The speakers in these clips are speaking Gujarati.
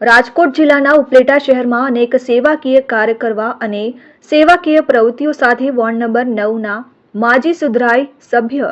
રાજકોટ જિલ્લાના ઉપલેટા શહેરમાં અનેક સેવાકીય કાર્ય કરવા અને સેવાકીય પ્રવૃત્તિઓ સાથે વોર્ડ નંબર 9ના માજી સુધરાઈ સભ્ય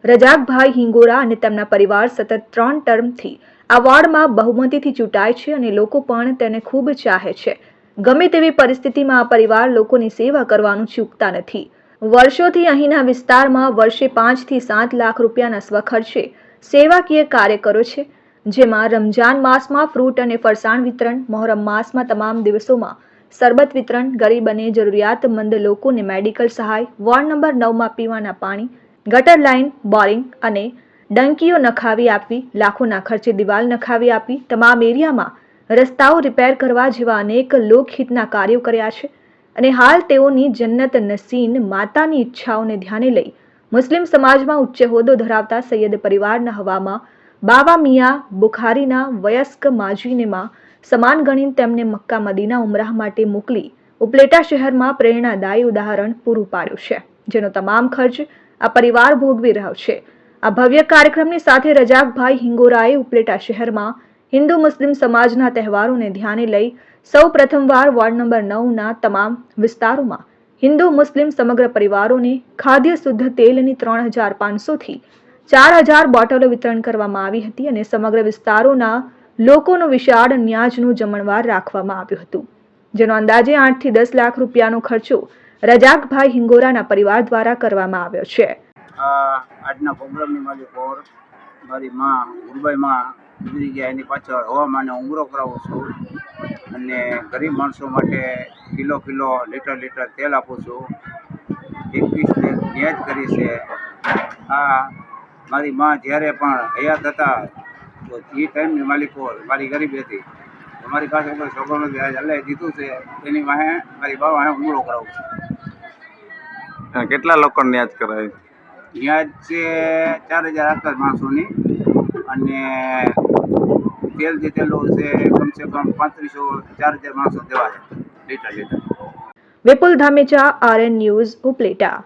રજાકભાઈ હિંગોરા અને તેમના પરિવાર સતત 3 ટર્મથી આ વોર્ડમાં બહુમતીથી ચૂંટાય છે અને લોકો પણ તેને ખૂબ ચાહે છે. ગમે તેવી પરિસ્થિતિમાં આ પરિવાર લોકોની સેવા કરવાનું ચૂકતા નથી. વર્ષોથી અહીંના વિસ્તારમાં વર્ષે 5 થી 7 લાખ રૂપિયાના સ્વખર્ચે સેવાકીય કાર્ય કરે છે, જેમાં રમજાન માસમાં ફ્રૂટ અને ફરસાણ વિતરણ, મોહરમ માસમાં તમામ દિવસોમાં શરબત વિતરણ, ગરીબ અને જરૂરિયાતમંદ લોકોને મેડિકલ સહાય, વોર્ડ નંબર 9માં પીવાના પાણી, ગટર લાઇન, બોરિંગ અને ડંકીઓ નખાવી આપવી, લાખોના ખર્ચે દિવાલ નખાવી આપવી, તમામ એરિયામાં રસ્તાઓ રિપેર કરવા જેવા અનેક લોકહિતના કાર્યો કર્યા છે. અને હાલ તેઓની જન્નત નસીન માતાની ઈચ્છાઓને ધ્યાને લઈ મુસ્લિમ સમાજમાં ઉચ્ચ હોદ્દો ધરાવતા સૈયદ પરિવારના હવામાં બાવા મિયા બુખારીના વયસ્ક માજીનેમાં સમાન ગણીને તેમને મક્કા મદીના ઉમરાહ માટે મોકલી ઉપલેટા શહેરમાં પ્રેરણાદાયી ઉદાહરણ પૂરું પાડ્યું છે, જેનો તમામ ખર્ચ આ પરિવાર ભોગવી રહ્યો છે. આ ભવ્ય કાર્યક્રમની સાથે રજાકભાઈ હિંગોરાએ ઉપલેટા શહેરમાં હિન્દુ મુસ્લિમ સમાજના તહેવારોને ધ્યાને લઈ સૌ પ્રથમવાર વોર્ડ નંબર 9ના તમામ વિસ્તારોમાં હિન્દુ મુસ્લિમ સમગ્ર પરિવારોને ખાદ્ય શુદ્ધ તેલની 3500 થી 4000 બોટલો વિતરણ કરવામાં આવી હતી અને સમગ્ર વિસ્તારોના લોકોનો વિશાળ ન્યાજનું જમણવાર રાખવામાં આવ્યું હતું, જેનો અંદાજે 8 થી 10 લાખ રૂપિયાનો ખર્ચો રજાકભાઈ હિંગોરાના પરિવાર દ્વારા કરવામાં આવ્યો છે. આજના પ્રોગ્રામની માલિકોર મારી માં ગુરબાઈમાં ગુજરી ગયા, એની પાછળ હવામાને ઉમરો કરાવું છું અને ગરીબ માણસો માટે કિલો લીટર તેલ આપું છું. 21 ને ન્યાજ કરી છે. આ મારી માં જ્યારે પણ હયાત હતા તો એ ટાઈમની માલિકો મારી ગરીબી હતી. અમારી પાસે કોઈ છોકરો નથી, અલ્લાહ દીધું છે એની વાહે મારી બા વાહે ઉમરો કરાવું છું. કેટલા લોકો ન્યાજ કરાય? ન્યાજ છે 4000 આસપાસ માણસોની અને તેલ જીતેલું છે કમસે કમ 3500-4000 માણસો દેવા છે લીટર. વિપુલ ધામેચા, RN ન્યૂઝ, ઉપલેટા.